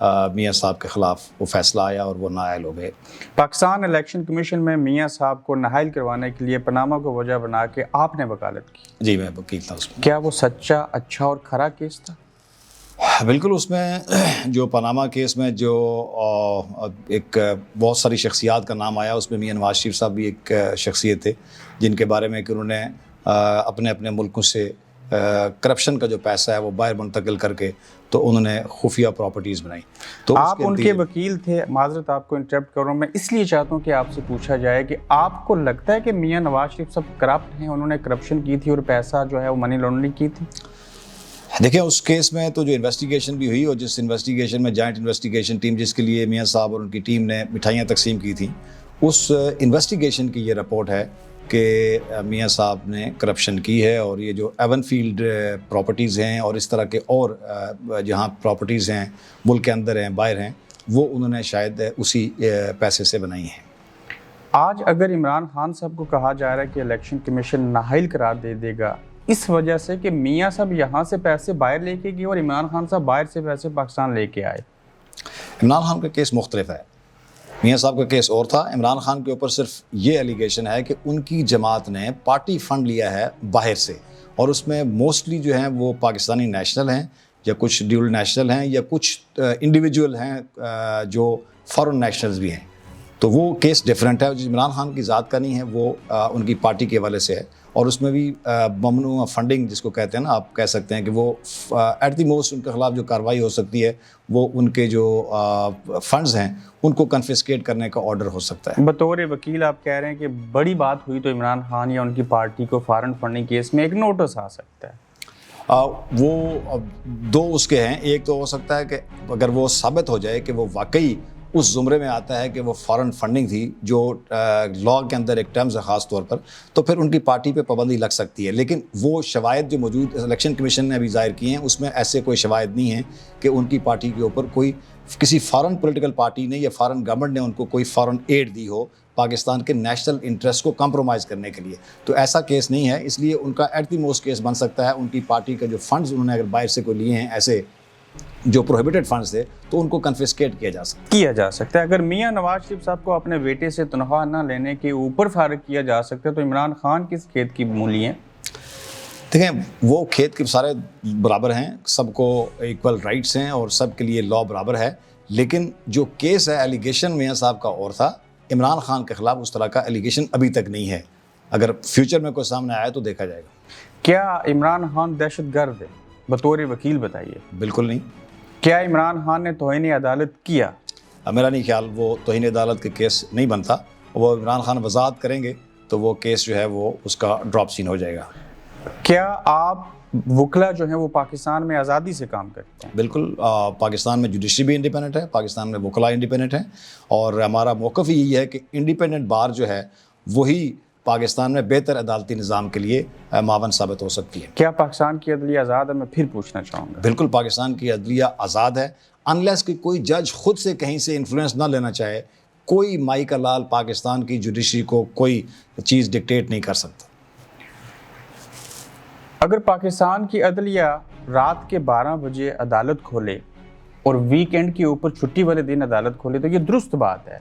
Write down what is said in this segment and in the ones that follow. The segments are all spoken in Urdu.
میاں صاحب کے خلاف وہ فیصلہ آیا اور وہ نااہل ہو گئے۔ پاکستان الیکشن کمیشن میں میاں صاحب کو نااہل کروانے کے لیے پاناما کو وجہ بنا کے آپ نے وکالت کی۔ جی میں وکیل تھا اس میں۔ کیا وہ سچا، اچھا اور کھرا کیس تھا؟ بالکل، اس میں جو پاناما کیس میں جو ایک بہت ساری شخصیات کا نام آیا، اس میں میاں نواز شریف صاحب بھی ایک شخصیت تھے جن کے بارے میں کہ انہوں نے اپنے اپنے ملکوں سے کرپشن کا جو پیسہ ہے وہ باہر منتقل کر کے تو انہوں نے خفیہ پراپرٹیز بنائی۔ تو آپ ان کے وکیل تھے، معذرت آپ کو انٹرپٹ کر رہا ہوں، میں اس لیے چاہتا ہوں کہ آپ سے پوچھا جائے کہ آپ کو لگتا ہے کہ میاں نواز شریف صاحب کرپٹ ہیں، انہوں نے کرپشن کی تھی اور پیسہ جو ہے وہ منی لانڈرنگ کی تھی؟ دیکھیں، اس کیس میں تو جو انویسٹیگیشن بھی ہوئی اور جس انویسٹیگیشن میں جوائنٹ انویسٹیگیشن ٹیم جس کے لیے میاں صاحب اور ان کی ٹیم نے مٹھائیاں تقسیم کی تھیں، اس انویسٹیگیشن کی یہ رپورٹ ہے کہ میاں صاحب نے کرپشن کی ہے، اور یہ جو ایون فیلڈ پراپرٹیز ہیں اور اس طرح کے اور جہاں پراپرٹیز ہیں ملک کے اندر ہیں باہر ہیں، وہ انہوں نے شاید اسی پیسے سے بنائی ہیں۔ آج اگر عمران خان صاحب کو کہا جا رہا ہے کہ الیکشن کمیشن نااہل قرار دے گا اس وجہ سے کہ میاں صاحب یہاں سے پیسے باہر لے کے گئے اور عمران خان صاحب باہر سے پیسے پاکستان لے کے آئے۔ عمران خان کا کیس مختلف ہے، میاں صاحب کا کیس اور تھا۔ عمران خان کے اوپر صرف یہ ایلیگیشن ہے کہ ان کی جماعت نے پارٹی فنڈ لیا ہے باہر سے، اور اس میں موسٹلی جو ہیں وہ پاکستانی نیشنل ہیں یا کچھ ڈیول نیشنل ہیں یا کچھ انڈیویجول ہیں جو فارن نیشنلز بھی ہیں۔ تو وہ کیس ڈیفرنٹ ہے، جو عمران خان کی ذات کا نہیں ہے، وہ ان کی پارٹی کے حوالے سے ہے، اور اس میں بھی ممنوع فنڈنگ جس کو کہتے ہیں نا، آپ کہہ سکتے ہیں کہ وہ ایٹ دی موسٹ ان کے خلاف جو کارروائی ہو سکتی ہے وہ ان کے جو فنڈز ہیں ان کو کنفسکیٹ کرنے کا آرڈر ہو سکتا ہے۔ بطور وکیل آپ کہہ رہے ہیں کہ بڑی بات ہوئی تو عمران خان یا ان کی پارٹی کو فارن فنڈنگ کیس میں ایک نوٹس آ سکتا ہے۔ وہ دو اس کے ہیں، ایک تو ہو سکتا ہے کہ اگر وہ ثابت ہو جائے کہ وہ واقعی اس زمرے میں آتا ہے کہ وہ فارن فنڈنگ تھی جو لاء کے اندر ایک ٹرمز ہے خاص طور پر، تو پھر ان کی پارٹی پہ پابندی لگ سکتی ہے۔ لیکن وہ شواہد جو موجود الیکشن کمیشن نے ابھی ظاہر کیے ہیں اس میں ایسے کوئی شواہد نہیں ہیں کہ ان کی پارٹی کے اوپر کوئی کسی فارن پولیٹیکل پارٹی نے یا فارن گورنمنٹ نے ان کو کوئی فارن ایڈ دی ہو پاکستان کے نیشنل انٹرسٹ کو کمپرومائز کرنے کے لیے۔ تو ایسا کیس نہیں ہے، اس لیے ان کا ایٹ دی موسٹ کیس بن سکتا ہے ان کی پارٹی کا جو فنڈز انہوں نے اگر باہر سے کوئی لیے ہیں ایسے جو پروہیبٹڈ فنڈز تھے تو ان کو کنفسکیٹ کیا جا سکتا ہے۔ اگر میاں نواز شریف صاحب کو اپنے بیٹے سے تنخواہ نہ لینے کے اوپر فارغ کیا جا سکتا ہے تو عمران خان کس کھیت کی مولی ہیں؟ دیکھیں، وہ کھیت کے سارے برابر ہیں، سب کو ایکول رائٹس ہیں اور سب کے لیے لاء برابر ہے، لیکن جو کیس ہے ایلیگیشن میاں صاحب کا اور تھا، عمران خان کے خلاف اس طرح کا ایلیگیشن ابھی تک نہیں ہے۔ اگر فیوچر میں کوئی سامنے آیا تو دیکھا جائے گا۔ کیا عمران خان دہشت گرد ہے؟ بطور وکیل بتائیے۔ بالکل نہیں۔ کیا عمران خان نے توہین عدالت کیا؟ میرا نہیں خیال وہ توہین عدالت کے کیس نہیں بنتا، وہ عمران خان وضاحت کریں گے تو وہ کیس جو ہے وہ اس کا ڈراپ سین ہو جائے گا۔ کیا آپ وکلا جو ہیں وہ پاکستان میں آزادی سے کام کرتے ہیں؟ بالکل، پاکستان میں جوڈیشری بھی انڈیپینڈنٹ ہے، پاکستان میں وکلا انڈیپینڈنٹ ہیں، اور ہمارا موقف یہی ہے کہ انڈیپینڈنٹ بار جو ہے وہی پاکستان میں بہتر عدالتی نظام کے لیے معاون ثابت ہو سکتی ہے۔ کیا پاکستان کی عدلیہ آزاد ہے؟ میں پھر پوچھنا چاہوں گا۔ بالکل، پاکستان کی عدلیہ آزاد ہے، انلیس کہ کوئی جج خود سے کہیں سے انفلوئنس نہ لینا چاہے۔ کوئی مائی کا لال پاکستان کی جوڈیشری کو کوئی چیز ڈکٹیٹ نہیں کر سکتا۔ اگر پاکستان کی عدلیہ رات کے 12 بجے عدالت کھولے اور ویکینڈ کے اوپر چھٹی والے دن عدالت کھولے تو یہ درست بات ہے؟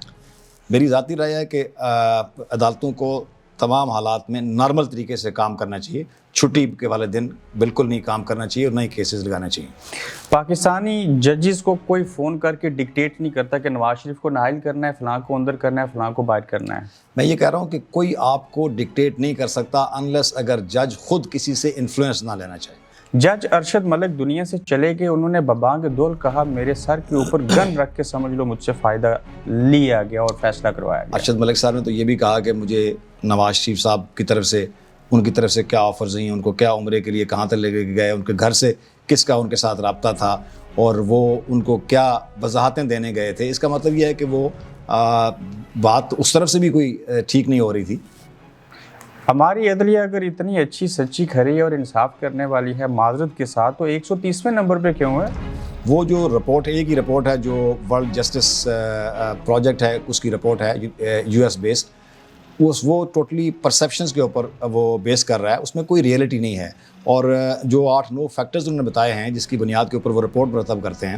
میری ذاتی رائے ہے کہ عدالتوں کو تمام حالات میں نارمل طریقے سے کام کرنا چاہیے، چھٹی کے والے دن بالکل نہیں کام کرنا چاہیے اور نہ ہی کیسز لگانا چاہیے۔ پاکستانی ججز کو کوئی فون کر کے ڈکٹیٹ نہیں کرتا کہ نواز شریف کو نااہل کرنا ہے، فلاں کو اندر کرنا ہے، فلاں کو باہر کرنا ہے؟ میں یہ کہہ رہا ہوں کہ کوئی آپ کو ڈکٹیٹ نہیں کر سکتا انلیس اگر جج خود کسی سے انفلوئنس نہ لینا چاہے۔ جج ارشد ملک دنیا سے چلے گئے، انہوں نے ببانگ دول کہا میرے سر کے اوپر گن رکھ کے سمجھ لو مجھ سے فائدہ لیا گیا اور فیصلہ کروایا گیا۔ ارشد ملک صاحب نے تو یہ بھی کہا کہ مجھے نواز شریف صاحب کی طرف سے ان کی طرف سے کیا آفرز ہیں، ان کو کیا عمرے کے لیے کہاں تک لے کے گئے، ان کے گھر سے کس کا ان کے ساتھ رابطہ تھا اور وہ ان کو کیا وضاحتیں دینے گئے تھے۔ اس کا مطلب یہ ہے کہ وہ بات اس طرف سے بھی کوئی ٹھیک نہیں ہو رہی تھی۔ ہماری عدلیہ اگر اتنی اچھی سچی کھری اور انصاف کرنے والی ہے معذرت کے ساتھ تو 130ویں نمبر پہ کیوں ہے؟ وہ جو رپورٹ ایک ہی رپورٹ ہے جو ورلڈ جسٹس پروجیکٹ ہے، اس کی رپورٹ ہے یو ایس بیسڈ، وہ ٹوٹلی پرسیپشنز کے اوپر وہ بیس کر رہا ہے، اس میں کوئی ریئلٹی نہیں ہے۔ اور جو 8-9 فیکٹرز انہوں نے بتائے ہیں جس کی بنیاد کے اوپر وہ رپورٹ مرتب کرتے ہیں،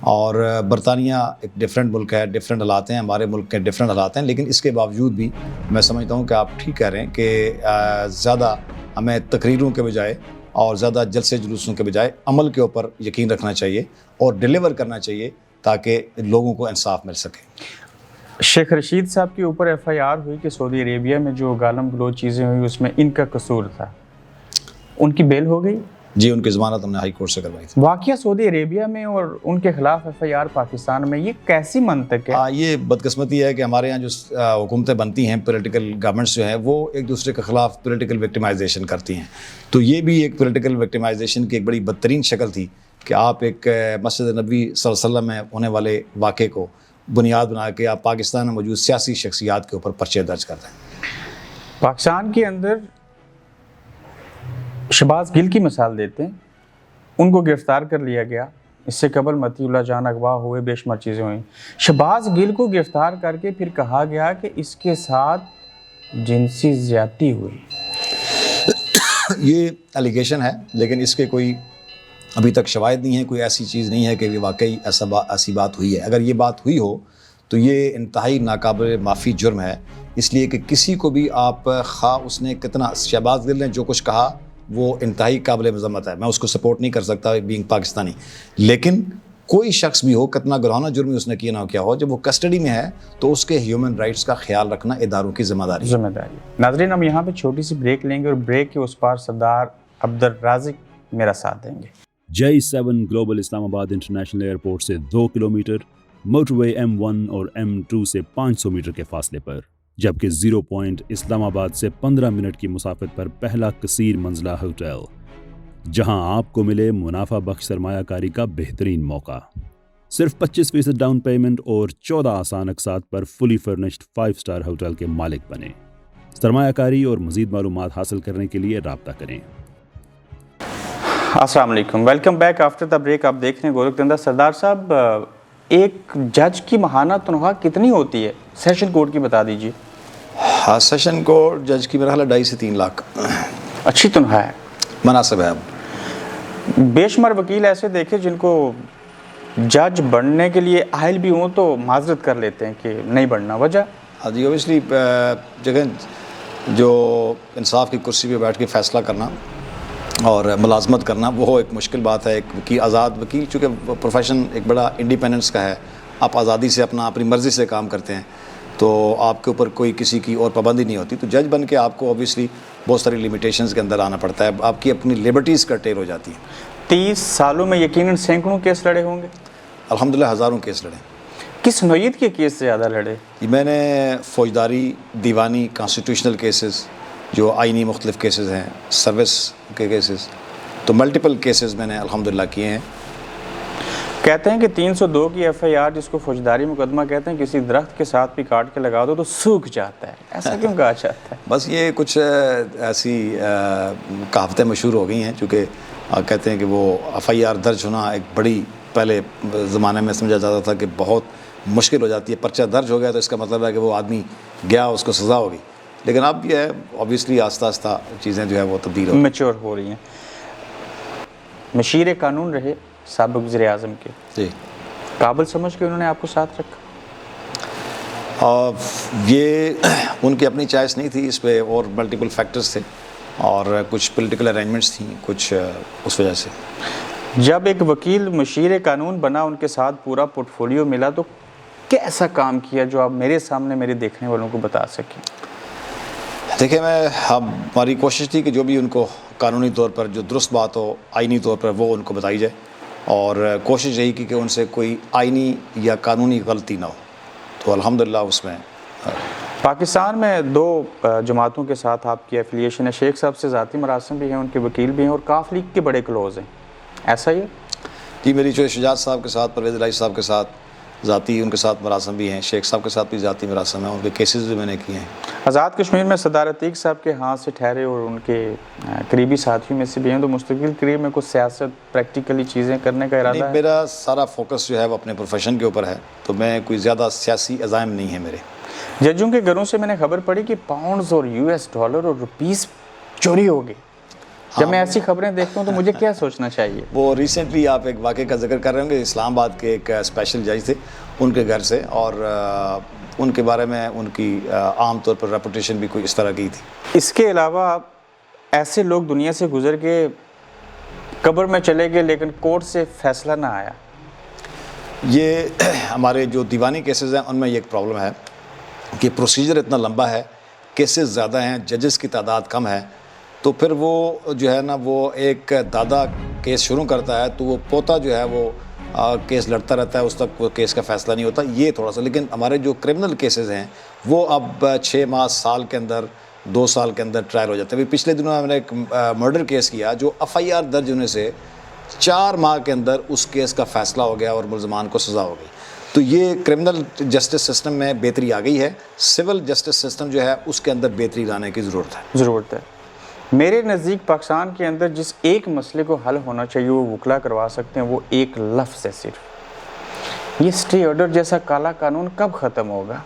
اور برطانیہ ایک ڈفرینٹ ملک ہے, ڈفرینٹ حالات ہیں, ہمارے ملک کے ڈفرینٹ حالات ہیں, لیکن اس کے باوجود بھی میں سمجھتا ہوں کہ آپ ٹھیک کہہ رہے ہیں کہ زیادہ ہمیں تقریروں کے بجائے اور زیادہ جلسے جلوسوں کے بجائے عمل کے اوپر یقین رکھنا چاہیے اور ڈیلیور کرنا چاہیے تاکہ لوگوں کو انصاف مل سکے. شیخ رشید صاحب کے اوپر ایف آئی آر ہوئی کہ سعودی عربیہ میں جو گالم گلوچ چیزیں ہوئی اس میں ان کا قصور تھا, ان کی بیل ہو گئی؟ جی, ان کی ضمانت ہم نے ہائی کورٹ سے کروائی تھی. واقعہ سعودی عربیہ میں اور ان کے خلاف ایف آئی آر پاکستان میں, یہ کیسی منطق ہے؟ یہ بدقسمتی ہے کہ ہمارے یہاں جو حکومتیں بنتی ہیں, پولیٹیکل گورنمنٹس جو ہیں, وہ ایک دوسرے کے خلاف پولیٹیکل وکٹمائزیشن کرتی ہیں. تو یہ بھی ایک پولیٹیکل وکٹمائزیشن کی ایک بڑی بدترین شکل تھی کہ آپ ایک مسجد نبوی صلی اللہ علیہ وسلم میں ہونے والے واقعے کو بنیاد بنا کے آپ پاکستان میں موجود سیاسی شخصیات کے اوپر پرچے درج کرتے ہیں. پاکستان کے اندر شہباز گل کی مثال دیتے ہیں, ان کو گرفتار کر لیا گیا, اس سے قبل مطیع اللہ جان اغوا ہوئے, بے شمار چیزیں ہوئیں. شہباز گل کو گرفتار کر کے پھر کہا گیا کہ اس کے ساتھ جنسی زیادتی ہوئی. یہ الیگیشن ہے, لیکن اس کے کوئی ابھی تک شواہد نہیں ہے, کوئی ایسی چیز نہیں ہے کہ یہ واقعی ایسی بات ہوئی ہے. اگر یہ بات ہوئی ہو تو یہ انتہائی ناقابل معافی جرم ہے, اس لیے کہ کسی کو بھی آپ خواہ اس نے کتنا, شہباز گل نے جو کچھ کہا وہ انتہائی قابل مذمت ہے, میں اس کو سپورٹ نہیں کر سکتا بینگ پاکستانی, لیکن کوئی شخص بھی ہو, کتنا گرہانہ جرم اس نے کیا نہ کیا ہو, جب وہ کسٹڈی میں ہے تو اس کے ہیومن رائٹس کا خیال رکھنا اداروں کی ذمہ داری ہے. ناظرین, ہم یہاں پہ چھوٹی سی بریک لیں گے اور بریک کے اس پار سردار عبدالرازق میرا ساتھ دیں گے. J7 گلوبل اسلام آباد انٹرنیشنل ایئرپورٹ سے 2 کلومیٹر, موٹر وے M1 اور M2 سے 500 میٹر کے فاصلے پر, جبکہ 0 پوائنٹ اسلام آباد سے 15 منٹ کی مسافت پر پہلا کثیر منزلہ ہوٹل, جہاں آپ کو ملے منافع بخش سرمایہ کاری کا بہترین موقع. صرف 25% ڈاؤن پیمنٹ اور 14 آسان اقساط پر فلی فرنشڈ 5 اسٹار ہوٹل کے مالک بنیں. سرمایہ کاری اور مزید معلومات حاصل کرنے کے لیے رابطہ کریں. السلام علیکم, welcome back after the break. آپ دیکھ رہے ہیں گورکھ دندہ. سردار صاحب, ایک جج کی ماہانہ تنخواہ کتنی ہوتی ہے سیشن کورٹ کی, بتا دیجیے. ہاں, سیشن کورٹ جج کی میرا خیال ہے 2.5 سے 3 لاکھ. اچھی تنخواہ ہے, مناسب ہے. اب بے شمار وکیل ایسے دیکھے جن کو جج بننے کے لیے اہل بھی ہوں تو معذرت کر لیتے ہیں کہ نہیں بننا. وجہ؟ ہاں جی, اوبیسلی جگہ جو انصاف کی کرسی پہ بیٹھ کے فیصلہ کرنا اور ملازمت کرنا وہ ایک مشکل بات ہے. ایک وکیل, آزاد وکیل, چونکہ پروفیشن ایک بڑا انڈیپینڈنس کا ہے, آپ آزادی سے اپنی مرضی سے کام کرتے ہیں, تو آپ کے اوپر کوئی کسی کی اور پابندی نہیں ہوتی. تو جج بن کے آپ کو اوبیسلی بہت ساری لیمیٹیشنز کے اندر آنا پڑتا ہے, آپ کی اپنی لیبرٹیز کرٹیل ہو جاتی ہیں. 30 سالوں میں یقیناً سینکڑوں کیس لڑے ہوں گے. الحمدللہ ہزاروں کیس لڑے. کس نوعیت کے کیس سے زیادہ لڑے؟ میں نے فوجداری, دیوانی, کانسٹیٹیوشنل کیسز جو آئینی مختلف کیسز ہیں, سروس کے کیسز, تو ملٹیپل کیسز میں نے الحمدللہ کیے ہیں. کہتے ہیں کہ 302 کی ایف آئی آر, جس کو فوجداری مقدمہ کہتے ہیں, کسی درخت کے ساتھ بھی کاٹ کے لگا دو تو سوکھ جاتا ہے. ایسا کیوں کہا جاتا ہے؟ بس یہ کچھ ایسی کہاوتیں مشہور ہو گئی ہیں, چونکہ کہتے ہیں کہ وہ ایف آئی آر درج ہونا ایک بڑی, پہلے زمانے میں سمجھا جاتا تھا کہ بہت مشکل ہو جاتی ہے. پرچہ درج ہو گیا تو اس کا مطلب ہے کہ وہ آدمی گیا, اس کو سزا ہوگی. لیکن اب یہ ہے اوبیسلی آہستہ آہستہ چیزیں جو ہے وہ تبدیل میچور ہو رہی ہیں. مشیر قانون رہے سابق وزیر اعظم کے, جی, قابل سمجھ کے انہوں نے آپ کو ساتھ رکھا؟ یہ ان کی اپنی چوائس نہیں تھی, اس پہ اور ملٹیپل فیکٹرز تھے اور کچھ پولیٹیکل ارینجمنٹس تھیں, کچھ اس وجہ سے. جب ایک وکیل مشیر قانون بنا, ان کے ساتھ پورا پورٹ فولیو ملا, تو کیسا کام کیا جو آپ میرے سامنے میرے دیکھنے والوں کو بتا سکیں؟ دیکھیں, ہماری کوشش تھی کہ جو بھی ان کو قانونی طور پر جو درست بات ہو, آئینی طور پر, وہ ان کو بتائی جائے, اور کوشش یہی کی کہ ان سے کوئی آئینی یا قانونی غلطی نہ ہو. تو الحمدللہ اس میں پاکستان میں 2 جماعتوں کے ساتھ آپ کی ایفیلیشن ہے. شیخ صاحب سے ذاتی مراسم بھی ہیں, ان کے وکیل بھی ہیں, اور کاف لیگ کے بڑے کلوز ہیں, ایسا ہی ہے؟ جی, میری جو شجاعت صاحب کے ساتھ, پرویز الہی صاحب کے ساتھ ذاتی ان کے ساتھ مراسم بھی ہیں, شیخ صاحب کے ساتھ بھی ذاتی مراسم ہیں, ان کے کیسز بھی میں نے کیے ہیں. آزاد کشمیر میں سردار عتیق صاحب کے ہاتھ سے ٹھہرے اور ان کے قریبی ساتھیوں میں سے بھی ہیں, تو مستقبل کریئر میں کچھ سیاست, پریکٹیکلی چیزیں کرنے کا ارادہ ہے؟ میرا سارا فوکس جو ہے وہ اپنے پروفیشن کے اوپر ہے, تو میں کوئی زیادہ سیاسی عزائم نہیں ہے میرے. ججوں کے گھروں سے میں نے خبر پڑھی کہ پاؤنڈز اور US ڈالر اور روپیز چوری ہو گئے. جب میں ایسی خبریں دیکھتا ہوں تو مجھے کیا سوچنا چاہیے؟ وہ ریسنٹلی آپ ایک واقعے کا ذکر کر رہے ہوں گے، اسلام آباد کے ایک اسپیشل جج تھے ان کے گھر سے، اور ان کے بارے میں ان کی عام طور پر ریپوٹیشن بھی کوئی اس طرح کی تھی۔ اس کے علاوہ ایسے لوگ دنیا سے گزر کے قبر میں چلے گئے لیکن کورٹ سے فیصلہ نہ آیا۔ یہ ہمارے جو دیوانی کیسز ہیں ان میں یہ ایک پرابلم ہے کہ پروسیجر اتنا لمبا ہے، کیسز زیادہ ہیں، ججز کی تعداد کم ہے، تو پھر وہ جو ہے نا وہ ایک دادا کیس شروع کرتا ہے تو وہ پوتا جو ہے وہ کیس لڑتا رہتا ہے، اس تک وہ کیس کا فیصلہ نہیں ہوتا، یہ تھوڑا سا۔ لیکن ہمارے جو کرمنل کیسز ہیں وہ اب 6 ماہ، سال کے اندر، 2 سال کے اندر ٹرائل ہو جاتے ہیں۔ پچھلے دنوں ہم نے ایک مرڈر کیس کیا جو FIR درج ہونے سے 4 ماہ کے اندر اس کیس کا فیصلہ ہو گیا اور ملزمان کو سزا ہو گئی۔ تو یہ کرمنل جسٹس سسٹم میں بہتری آ گئی ہے، سول جسٹس سسٹم جو ہے اس کے اندر بہتری لانے کی ضرورت ہے۔ میرے نزدیک پاکستان کے اندر جس ایک مسئلے کو حل ہونا چاہیے وہ وکلا کروا سکتے ہیں، وہ ایک لفظ ہے صرف۔ یہ سٹے آرڈر جیسا کالا قانون کب ختم ہوگا؟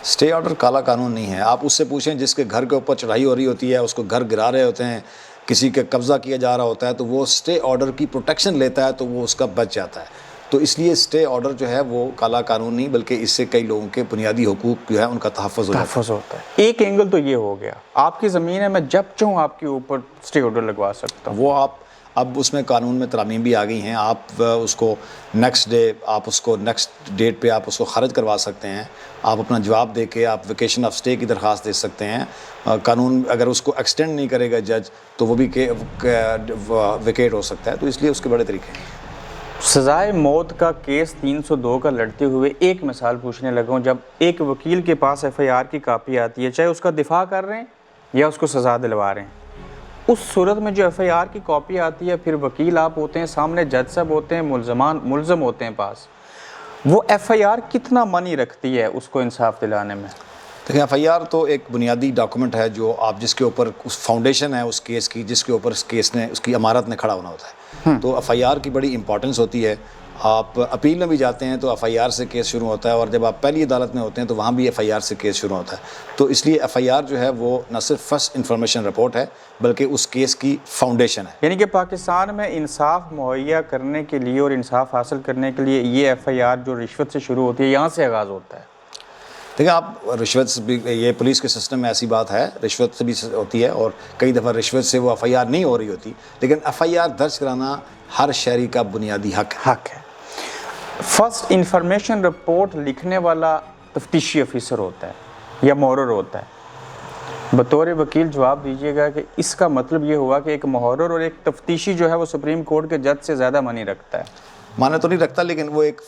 سٹے آرڈر کالا قانون نہیں ہے۔ آپ اس سے پوچھیں جس کے گھر کے اوپر چڑھائی ہو رہی ہوتی ہے، اس کو گھر گرا رہے ہوتے ہیں، کسی کا قبضہ کیا جا رہا ہوتا ہے، تو وہ سٹے آرڈر کی پروٹیکشن لیتا ہے تو وہ اس کا بچ جاتا ہے۔ تو اس لیے سٹے آرڈر جو ہے وہ کالا قانون نہیں، بلکہ اس سے کئی لوگوں کے بنیادی حقوق جو ہے ان کا تحفظ ہوتا ہے۔ ایک اینگل تو یہ ہو گیا، آپ کی زمین ہے، میں جب چاہوں آپ کے اوپر سٹے آرڈر لگوا سکتا ہوں۔ وہ آپ اب اس میں قانون میں ترامیم بھی آ گئی ہیں، آپ اس کو نیکسٹ ڈیٹ پہ آپ اس کو خارج کروا سکتے ہیں، آپ اپنا جواب دے کے آپ ویکیشن آف سٹے کی درخواست دے سکتے ہیں۔ قانون اگر اس کو ایکسٹینڈ نہیں کرے گا جج تو وہ بھی ویکیٹ ہو سکتا ہے، تو اس لیے اس کے بڑے طریقے ہیں۔ سزائے موت کا کیس 302 کا لڑتے ہوئے ایک مثال پوچھنے لگا ہوں، جب ایک وکیل کے پاس FIR کی کاپی آتی ہے، چاہے اس کا دفاع کر رہے ہیں یا اس کو سزا دلوا رہے ہیں، اس صورت میں جو FIR کی کاپی آتی ہے، پھر وکیل آپ ہوتے ہیں، سامنے جج صاحب ہوتے ہیں، ملزم ہوتے ہیں پاس، وہ FIR کتنا معنی رکھتی ہے اس کو انصاف دلانے میں؟ دیکھیں FIR تو ایک بنیادی ڈاکومنٹ ہے جو آپ جس کے اوپر اس فاؤنڈیشن ہے اس کیس کی، جس کے اوپر اس کیس نے اس کی عمارت نے کھڑا ہونا ہوتا ہے۔ تو FIR کی بڑی امپورٹنس ہوتی ہے۔ آپ اپیل میں بھی جاتے ہیں تو FIR سے کیس شروع ہوتا ہے، اور جب آپ پہلی عدالت میں ہوتے ہیں تو وہاں بھی FIR سے کیس شروع ہوتا ہے۔ تو اس لیے FIR جو ہے وہ نہ صرف فرسٹ انفارمیشن رپورٹ ہے بلکہ اس کیس کی فاؤنڈیشن ہے۔ یعنی کہ پاکستان میں انصاف مہیا کرنے کے لیے اور انصاف حاصل کرنے کے لیے یہ FIR جو رشوت سے شروع ہوتی ہے یہاں سے آغاز ہوتا ہے۔ دیکھیں آپ رشوت سے بھی، یہ پولیس کے سسٹم میں ایسی بات ہے، رشوت سے بھی ہوتی ہے، اور کئی دفعہ رشوت سے وہ FIR نہیں ہو رہی ہوتی، لیکن FIR درج کرانا ہر شہری کا بنیادی حق ہے۔ فرسٹ انفارمیشن رپورٹ لکھنے والا تفتیشی افیسر ہوتا ہے یا محرر ہوتا ہے۔ بطور وکیل جواب دیجیے گا کہ اس کا مطلب یہ ہوا کہ ایک محرر اور ایک تفتیشی جو ہے وہ سپریم کورٹ کے جج سے زیادہ معنی رکھتا ہے۔ معنی تو نہیں رکھتا، لیکن وہ ایک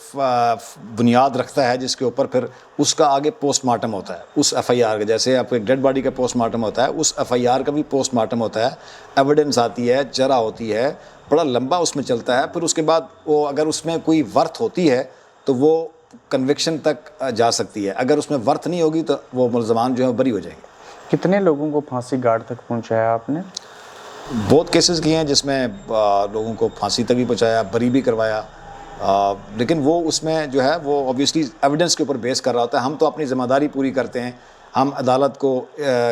بنیاد رکھتا ہے جس کے اوپر پھر اس کا آگے پوسٹ مارٹم ہوتا ہے۔ اس FIR کا، جیسے آپ ایک ڈیڈ باڈی کا پوسٹ مارٹم ہوتا ہے، اس FIR کا بھی پوسٹ مارٹم ہوتا ہے، ایویڈنس آتی ہے، جرح ہوتی ہے، بڑا لمبا اس میں چلتا ہے۔ پھر اس کے بعد وہ اگر اس میں کوئی ورتھ ہوتی ہے تو وہ کنوکشن تک جا سکتی ہے، اگر اس میں ورتھ نہیں ہوگی تو وہ ملزمان جو ہے بری ہو جائیں گے۔ کتنے لوگوں کو پھانسی گاڑ تک پہنچایا آپ نے؟ بہت کیسز کیے ہیں جس میں لوگوں کو پھانسی تک بھی پہنچایا، بری بھی کروایا، لیکن وہ اس میں جو ہے وہ اوبیسلی ایویڈنس کے اوپر بیس کر رہا ہوتا ہے۔ ہم تو اپنی ذمہ داری پوری کرتے ہیں، ہم عدالت کو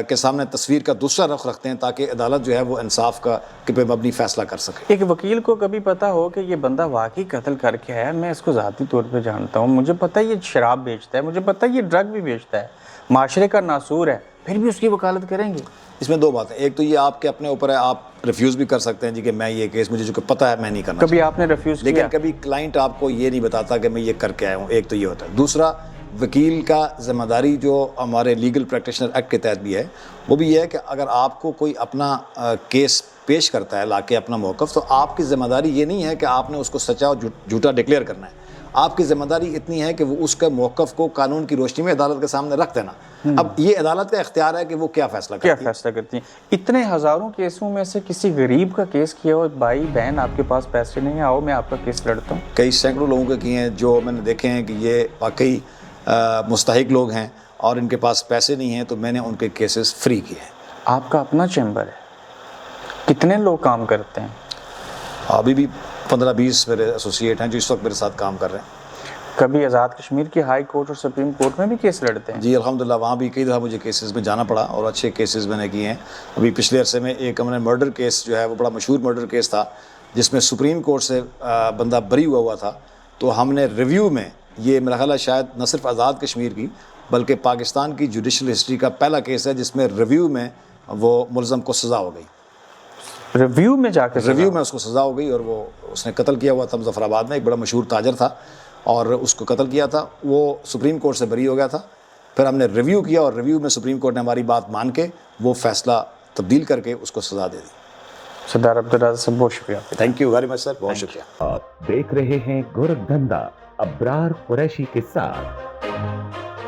کے سامنے تصویر کا دوسرا رخ رکھتے ہیں تاکہ عدالت جو ہے وہ انصاف کا پہ مبنی فیصلہ کر سکے۔ ایک وکیل کو کبھی پتہ ہو کہ یہ بندہ واقعی قتل کر کے آیا، میں اس کو ذاتی طور پہ جانتا ہوں، مجھے پتہ ہے یہ شراب بیچتا ہے، مجھے پتہ ہے یہ ڈرگ بھی بیچتا ہے، معاشرے کا ناسور ہے، پھر بھی اس کی وکالت کریں گے؟ اس میں 2 باتیں، ایک تو یہ آپ کے اپنے اوپر ہے، آپ ریفیوز بھی کر سکتے ہیں جی کہ میں یہ کیس مجھے جو کہ پتہ ہے میں نہیں کرنا، کبھی آپ نے ریفیوز کیا؟ لیکن کبھی کلائنٹ آپ کو یہ نہیں بتاتا کہ میں یہ کر کے آیا ہوں، ایک تو یہ ہوتا ہے۔ دوسرا، وکیل کا ذمہ داری جو ہمارے لیگل پریکٹیشنر ایکٹ کے تحت بھی ہے، وہ بھی یہ ہے کہ اگر آپ کو کوئی اپنا کیس پیش کرتا ہے لا کے اپنا موقف، تو آپ کی ذمہ داری یہ نہیں ہے کہ آپ نے اس کو سچا اور جھوٹا ڈکلیئر کرنا ہے، آپ کی ذمہ داری اتنی ہے کہ وہ اس کے موقف کو قانون کی روشنی میں عدالت کے سامنے رکھ دینا۔ اب یہ عدالت کا اختیار ہے کہ وہ کیا فیصلہ کرتی ہے۔ اتنے ہزاروں کیسوں میں سے کسی غریب کا کیس کیا ہو، بھائی بہن آپ کے پاس پیسے نہیں ہیں، آؤ میں آپ کا کیس لڑتا ہوں؟ کئی سینکڑوں لوگوں کے کیے ہیں جو میں نے دیکھے ہیں کہ یہ واقعی مستحق لوگ ہیں اور ان کے پاس پیسے نہیں ہیں، تو میں نے ان کے کیسز فری کیے ہیں۔ آپ کا اپنا چیمبر ہے، کتنے لوگ کام کرتے ہیں؟ ابھی بھی 15-20 میرے ایسوسیٹ ہیں جو اس وقت میرے ساتھ کام کر رہے ہیں۔ کبھی آزاد کشمیر کی ہائی کورٹ اور سپریم کورٹ میں بھی کیس لڑتے ہیں؟ جی الحمدللہ وہاں بھی کئی دفعہ مجھے کیسز میں جانا پڑا اور اچھے کیسز میں نے کیے ہیں. ابھی پچھلے عرصے میں ایک ہم نے مرڈر کیس جو ہے وہ بڑا مشہور مرڈر کیس تھا جس میں سپریم کورٹ سے بندہ بری ہوا تھا. تو ہم نے ریویو میں یہ میرا خیال ہے شاید نہ صرف آزاد کشمیر کی بلکہ پاکستان کی جوڈیشل ہسٹری کا پہلا کیس ہے جس میں ریویو میں وہ ملزم کو سزا ہو گئی. ریویو میں جا کے ریویو میں اس کو سزا ہو گئی اور وہ اس نے قتل کیا ہوا تھا مظفر آباد میں. ایک بڑا مشہور تاجر تھا اور اس کو قتل کیا تھا. وہ سپریم کورٹ سے بری ہو گیا تھا. پھر ہم نے ریویو کیا اور ریویو میں سپریم کورٹ نے ہماری بات مان کے وہ فیصلہ تبدیل کر کے اس کو سزا دے دی. سردار عبدالرازق صاحب بہت شکریہ. تھینک یو ویری مچ سر, بہت شکریہ. آپ دیکھ رہے ہیں گورکھ دھندا ابرار قریشی کے ساتھ.